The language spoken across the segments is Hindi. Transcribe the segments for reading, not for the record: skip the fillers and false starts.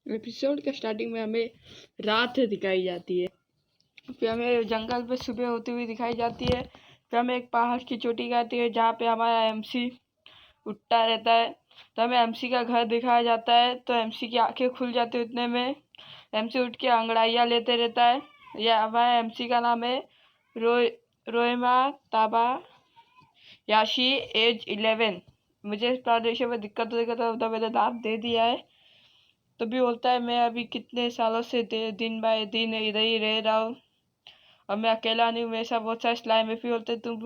एपिसोड के स्टार्टिंग में हमें रात दिखाई जाती है, फिर हमें जंगल पे सुबह होती हुई दिखाई जाती है, फिर हमें एक पहाड़ की चोटी आती है जहाँ पे हमारा एमसी उठता रहता है। तो हमें एमसी का घर दिखाया जाता है, तो एमसी की आंखें खुल जाती है। उतने में एमसी उठ के अंगड़ाइयाँ लेते रहता है। यह हमारे एमसी का नाम है रोएमा ताबा याशी, एज 11। मुझे इस प्रदेश में दिक्कत तो मैंने नाम दे दिया है। तो भी बोलता है मैं अभी कितने सालों से दिन बाय दिन इधर ही रह रहा हूँ और मैं अकेला नहीं हूँ, मेरे साथ बहुत सारे स्लाइम है। फिर बोलते हैं तुम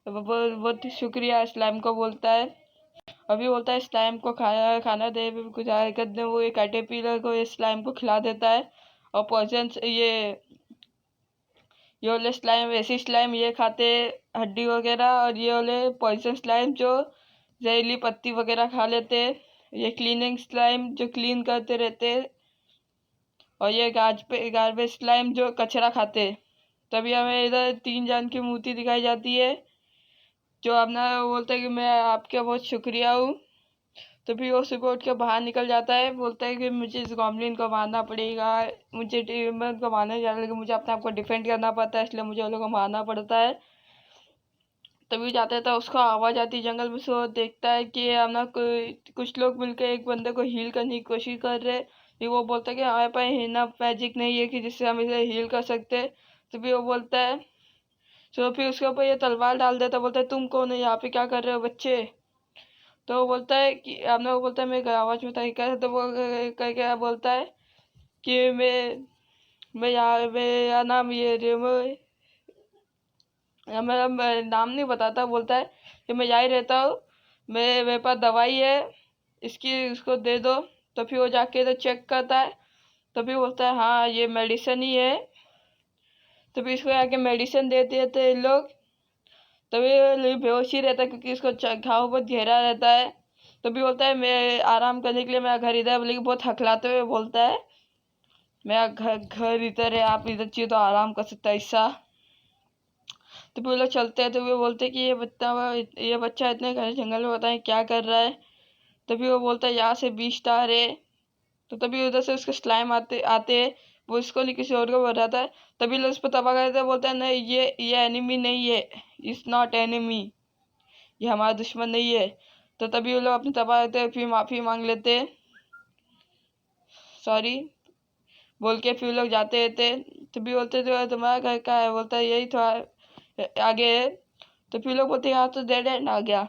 बहुत शुक्रिया स्लाइम को बोलता है। अभी बोलता है स्लाइम को खाना दे, कुछ हरकत ने वो एक कैटरपिलर को स्लाइम को खिला देता है। और पॉइजन ये वाले स्लाइम ऐसी स्लाइम ये खाते हड्डी वगैरह, और ये वाले पॉइजन स्लाइम जो जहरीली पत्ती वगैरह खा लेते। ये क्लीनिंग स्लाइम जो क्लीन करते रहते, और ये गार्बेज स्लाइम जो कचरा खाते। तभी हमें इधर 3 जन की मूर्ति दिखाई जाती है जो अपना बोलता है कि मैं आपका बहुत शुक्रिया हूँ। तो फिर वो सुबह उठ के बाहर निकल जाता है, बोलता है कि मुझे इस गॉब्लिन को मारना पड़ेगा, मैं उनको मारने जा रहा, लेकिन मुझे अपने आप को डिफेंड करना पड़ता है, इसलिए मुझे उन लोगों को मारना पड़ता है। तभी जाता है तो उसको आवाज़ आती है जंगल में से। वो देखता है कि अपना कुछ लोग मिलकर एक बंदे को हील करने की कोशिश कर रहे। फिर वो बोलता है कि हमारे पास इनफ मैजिक नहीं है कि जिससे हम इसे हील कर सकते। तो फिर वो बोलता है, तो फिर उसके ऊपर ये तलवार डाल देता, बोलता है तुम कौन है, यहाँ पे क्या कर रहे हो बच्चे। तो वो बोलता है कि आपने वो बोलता है मेरे आवाज़ में तरीका है। तो वो क्या बोलता है कि मैं यहाँ मेरा नाम ये रेमो, या मेरा नाम नहीं बताता। बोलता है कि मैं यहाँ ही रहता हूँ, मेरे पास दवाई है, उसको दे दो। तो फिर वो जाके तो चेक करता है, तो फिर बोलता है हाँ ये मेडिसिन ही है। तो फिर इसको आके मेडिसिन दे देते लोग। तभी बेहोश ही रहता है क्योंकि इसको घाव बहुत गहरा रहता है। तो भी बोलता है मैं आराम करने के लिए मेरा घर इधर है, लेकिन बहुत हकलाते हुए बोलता है मेरा घर इधर है, आप इधर चाहिए तो आराम कर सकता है ऐसा। तो फिर वो लोग चलते हैं, तो वो बोलते हैं कि ये बच्चा इतने घने जंगल में बताएं क्या कर रहा है। तभी वो बोलता है यहाँ से 20 स्टार है। तो तभी उधर से उसके स्लाइम आते आते वो इसको नहीं किसी और को बताता है। तभी लोग उस पर तबाह करते हैं, बोलते हैं नहीं ये एनिमी नहीं है, इज नॉट एनिमी, ये हमारा दुश्मन नहीं है। तो तभी वो लोग अपनी तबाह करते हैं, फिर माफ़ी मांग लेते हैं, सॉरी बोल के फिर लोग जाते रहते। तभी बोलते थे तुम्हारा घर का है, बोलता है यही थोड़ा आगे है। तो फिर लोग बोलते यहाँ तो डेड एंड आ गया।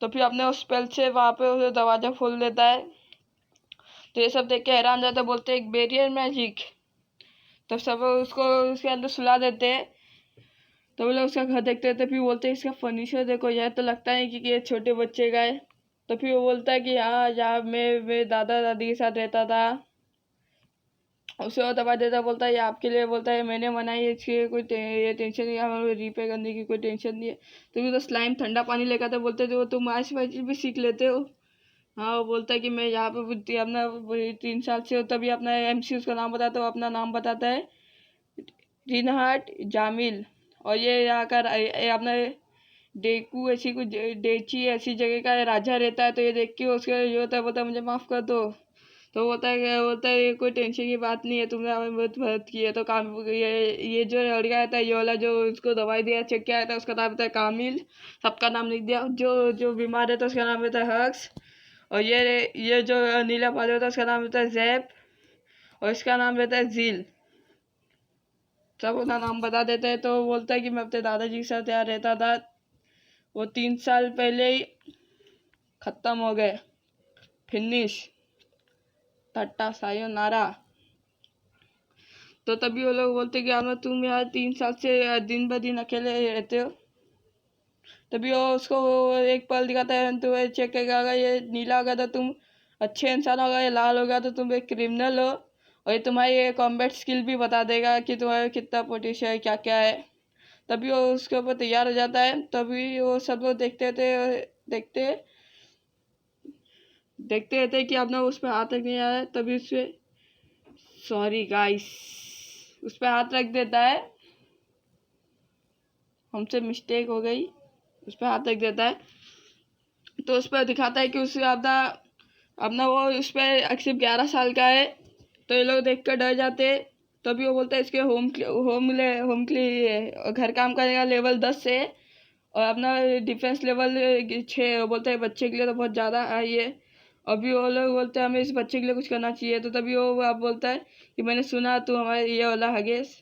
तो फिर अपने उस स्पेल से वहाँ पे उसे दरवाजा खोल देता है। तो ये सब देख के हैरान जाता है, बोलते एक बैरियर मैजिक। तो सब उसको उसके अंदर सुला देते हैं। तो वो लोग उसका घर देखते हैं, तो फिर बोलते हैं इसका फर्नीचर देखो, यह तो लगता है कि ये छोटे बच्चे का है। तो फिर वो बोलता है कि हाँ यहाँ मैं मेरे दादा दादी के साथ रहता था। उसे वो दबा देता, बोलता है ये आपके लिए, बोलता है मैंने मनाई है, इसकी ये टेंशन नहीं है, हमें रीपे करने की कोई टेंशन नहीं है। तो फिर तो स्लाइम ठंडा पानी लेकर आता, बोलते थे वो तुम आइस मैजिक भी सीख लेते हो। हाँ वो बोलता है कि मैं यहाँ पे अपना 3 साल से हो। तभी अपना एमसी उसका नाम बताता है, वो अपना नाम बताता है रिनहार्ट जामिल। और ये यहाँ का अपना डेकू ऐसी कुछ डेची ऐसी जगह का राजा रहता है। तो ये देख के उसका जो होता है बोलता है मुझे माफ़ कर दो। तो बोलता है क्या, बोलता है ये कोई टेंशन की बात नहीं है, तुमने हमें बहुत मदद की है। तो काम ये जो लड़का रहता है, ये वाला जो उसको दवाई दिया चेक किया था, उसका नाम रहता है कामिल। सबका नाम लिख दिया, जो जो बीमार रहता है उसका नाम रहता है हक्स। और ये जो नीला बाल होता है उसका नाम रहता है जैप। और इसका नाम रहता है जील। सब अपना नाम बता देते हैं। तो बोलता है कि मैं अपने दादाजी के साथ यहाँ रहता था, वो 3 साल पहले ही खत्म हो गए, फिनिश, टाटा सायोनारा। तो तभी वो लोग बोलते कि यार तुम यार 3 साल से दिन ब दिन अकेले रहते हो। तभी वो उसको एक पल दिखाता है, तो वो चेक करेगा अगर ये नीला होगा तो तुम अच्छे इंसान होगा, ये लाल होगा तो तुम एक क्रिमिनल हो। और ये तुम्हारी ये कॉम्बैट स्किल भी बता देगा कि तुम्हारा कितना पोटेंशियल है, क्या क्या है। तभी वो उसके ऊपर तैयार हो जाता है। तभी वो सब लोग देखते देखते रहते कि अपना उस पर हाथ रख नहीं आ रहा है। तभी उससे सॉरी गाइस उस पर हाथ रख देता है, हमसे मिस्टेक हो गई, उस पर हाथ रख देता है। तो उस पर दिखाता है कि उसका अपना अपना वो उस पर सिर्फ 11 साल का है। तो ये लोग देख कर डर जाते। तभी वो बोलता है इसके होम होम के लिए घर काम करेगा लेवल 10 से, और अपना डिफेंस लेवल 6। वो बोलता है बच्चे के लिए तो बहुत ज़्यादा हाई है। अभी वो लोग बोलते हैं हमें इस बच्चे के लिए कुछ करना चाहिए। तो तभी वो आप बोलता है कि मैंने सुना तू हमारे ये वाला हगेस,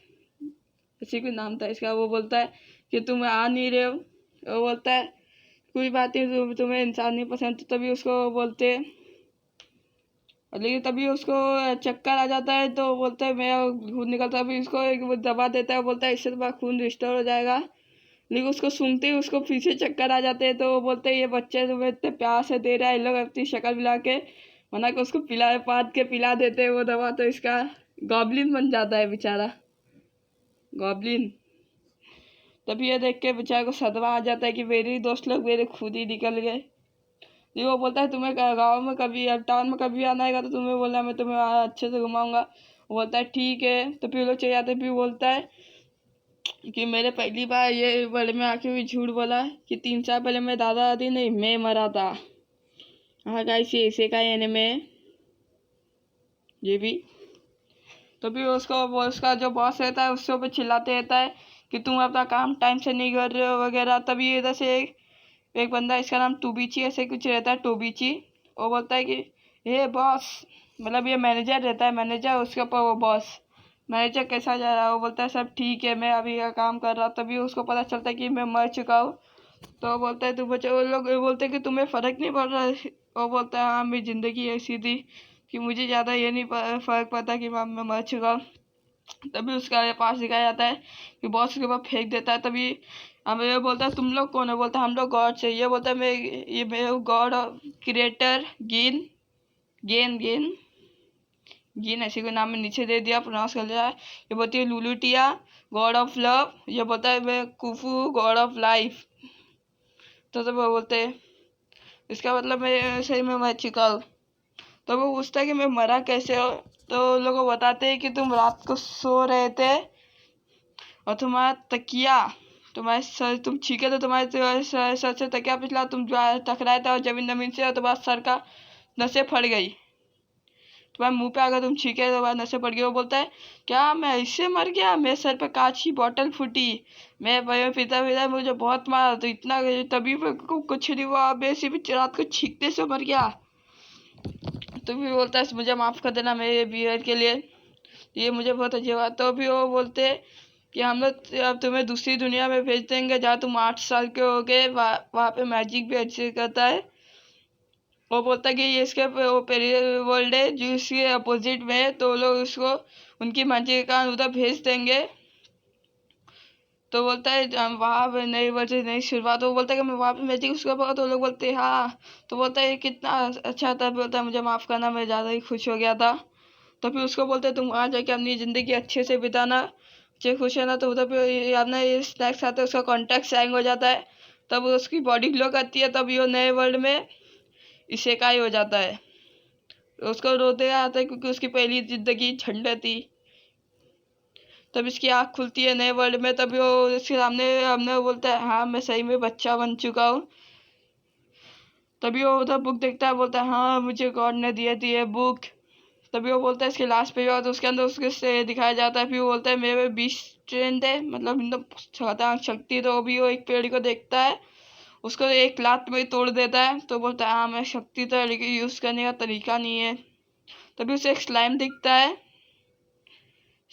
इसी को नाम था इसका। वो बोलता है कि तुम आ नहीं रहे हो। वो बोलता है कोई बात नहीं, तुम्हें इंसान नहीं पसंद। तो तभी उसको बोलते, लेकिन तभी उसको चक्कर आ जाता है। तो बोलता है मैं खून निकलता है। अभी उसको एक वो दवा देता है, बोलता है इससे तुम्हारा खून रिस्टोर हो जाएगा। लेकिन उसको सुनते ही उसको फिर से चक्कर आ जाते हैं। तो वो बोलते हैं ये बच्चे तुम्हें इतने प्यार से दे रहा है, इन लोग अपनी शक्ल मिला के मना के उसको पाद के पिला देते हैं वो दवा। तो इसका गॉब्लिन बन जाता है बेचारा, गॉब्लिन। तभी ये देख के बेचारे को सदमा आ जाता है कि मेरे दोस्त लोग मेरे खुद ही निकल गए। जी वो बोलता है तुम्हें गाँव में कभी या टाउन में कभी आना है तो तुम्हें बोलना, मैं तुम्हें अच्छे से घुमाऊंगा। वो बोलता है ठीक है। तो फिर लोग चले जाते। फिर बोलता है कि मेरे पहली बार ये वर्ल्ड में आके भी झूठ बोला कि 3 साल पहले मेरे दादा दादी नहीं मैं मरा था। हाँ गाइस ये ऐसे का एनिमे ये भी। तो फिर उसका जो बॉस रहता है उसके ऊपर चिल्लाते रहता है कि तुम अपना काम टाइम से नहीं कर रहे हो वगैरह। तभी इधर से एक बंदा, इसका नाम टोबिची ऐसे कुछ रहता है, टोबिची। वो बोलता है कि हे बॉस, मतलब ये मैनेजर रहता है, मैनेजर उसके ऊपर वो बॉस। मैनेजर कैसा जा रहा है? वो बोलता है सब ठीक है, मैं अभी यह काम कर रहा हूँ। तभी उसको पता चलता है कि मैं मर चुका हूँ। तो वो बोलता है तुम बच्चे, वो लोग बोलते हैं कि तुम्हें फ़र्क नहीं पड़ रहा है। वो बोलता है हाँ मेरी ज़िंदगी ऐसी थी कि मुझे ज़्यादा ये नहीं फ़र्क पड़ता कि मैं मर चुका हूँ। तभी उसका पास दिखाया जाता है कि बॉस के पास फेंक देता है। तभी हमें ये बोलता है तुम लोग कौन है? बोलता है हम लोग गॉड से। ये बोलता है मैं God of creator gain gain gain gain ऐसे कोई नाम में नीचे दे दिया, प्रोनाउंस कर लिया है। ये बोलती है लुलुटिया गॉड ऑफ लव। ये बोलता है मैं कुफू गॉड ऑफ लाइफ। तो तब वो बोलते हैं इसका मतलब मैं सही में मर चुका हूँ। तो वो पूछता है कि मैं मरा कैसे हो? तो लोग बताते हैं कि तुम रात को सो रहे थे और तुम्हारा तकिया तुम्हारे सर, तुम छीके तो तुम्हारे सर से तकिया पिछला, तुम टकराए थे और जमीन से, और तुम्हारा सर का नसें फट गई। तुम्हारे मुंह पे अगर तुम छीके तो तुम्हारे नसें फट गई। वो बोलता है क्या मैं इससे मर गया? मेरे सर पे कांच की बोतल फूटी, मैं पिता मुझे बहुत मारा तो इतना, तभी कुछ नहीं हुआ, मैं सिर्फ रात को छींकते से मर गया। तो भी बोलता है मुझे माफ़ कर देना मेरे बिहेवियर के लिए, ये मुझे बहुत अच्छी बात। तो भी वो बोलते कि हम लोग अब तुम्हें दूसरी दुनिया में भेज देंगे जहाँ तुम 8 साल के हो गए, वहाँ पे मैजिक भी अच्छे करता है। वो बोलता है कि ये इसके वो वर्ल्ड है जो इसके अपोजिट में है, तो लोग उसको उनकी मर्जी के कारण उधर भेज देंगे। तो बोलता है हम वहाँ पे नई वर्ष नई शुरुआत। वो बोलता है कि मैं वहाँ पे मैजिक उसके पास। तो लोग बोलते हैं हाँ। तो बोलता है कितना अच्छा था। बोलता है मुझे माफ़ करना, मैं ज़्यादा ही खुश हो गया था। तो फिर उसको बोलते हैं तुम वहाँ जाके अपनी ज़िंदगी अच्छे से बिताना, अच्छे खुश है ना। तो उधर पे अपना ये स्नैक्स आता है, उसका कॉन्टैक्ट हैंग हो जाता है। तब उसकी बॉडी ग्लो करती है, तब ये नए वर्ल्ड में इसेकाई हो जाता है। उसको रोते आता है क्योंकि उसकी पहली ज़िंदगी झंडे थी। तब इसकी आँख खुलती है नए वर्ल्ड में। तभी वो इसके सामने हमने बोलता है हाँ मैं सही में बच्चा बन चुका हूँ। तभी वो उधर बुक देखता है, बोलता है हाँ मुझे गॉड ने दिए थी ये बुक। तभी वो बोलता है इसके लास्ट पेज और उसके अंदर उसके से दिखाया जाता है। फिर वो बोलता है मेरे 20 स्ट्रेंथ है, मतलब एकदम खतरनाक शक्ति। तो भी वो एक पेड़ को देखता है, उसको एक लात में तोड़ देता है। तो बोलता है हाँ मैं शक्ति तो है लेकिन यूज़ करने का तरीका नहीं है। तभी उसे एक स्लाइम दिखता है,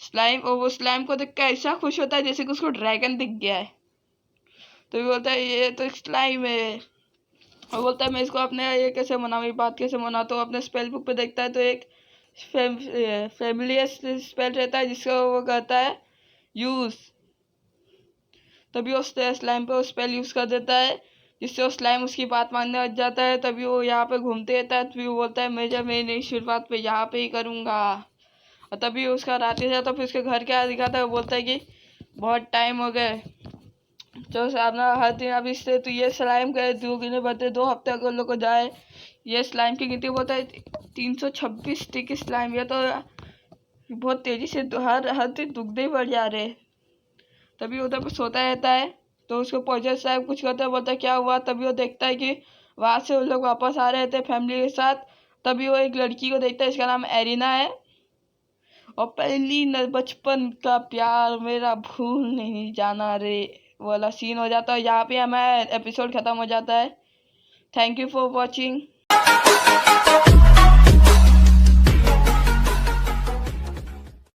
स्लाइम, और वो स्लाइम को देख कर ऐसा खुश होता है जैसे कि उसको ड्रैगन दिख गया है। तो भी बोलता है ये तो स्लाइम है। और बोलता है मैं इसको अपने ये कैसे मनाऊँ, ये बात कैसे मनाऊँ। तो अपने स्पेल बुक पे देखता है तो एक फैमिलियर स्पेल रहता है जिसको वो कहता है यूज़। तभी वो स्लाइम पे वो स्पेल यूज़ कर देता है जिससे वो स्लाइम उसकी बात मानने लग जाता है। तभी वो यहाँ पे घूमते रहता है। तभी वो बोलता है मैं जब मेरी नई शुरुआत पे यहाँ पे ही करूँगा। और तभी उसका रात हो जाता है। फिर उसके घर क्या दिखाता है, वो बोलता है कि बहुत टाइम हो गए तो अपना हर दिन अभी से तो ये स्लाइम का 2 गिने बते 2 हफ्ते अगर लोग को जाए। ये स्लाइम की गिनती बोलता है 326 स्टिक स्लाइम। ये तो बहुत तेज़ी से हर दिन दुगने ही बढ़ जा रहे। तभी उधर पर सोता रहता है। तो उसको पोजर साहब कुछ कहता है, बोलता है क्या हुआ। तभी वो देखता है कि वहां से वो लोग वापस आ रहे थे फैमिली के साथ। तभी वो एक लड़की को देखता है, इसका नाम एरिना है। और पहली बचपन का प्यार मेरा भूल नहीं जाना रे वाला सीन हो जाता है। यहाँ पे हमारा एपिसोड खत्म हो जाता है। Thank you for watching.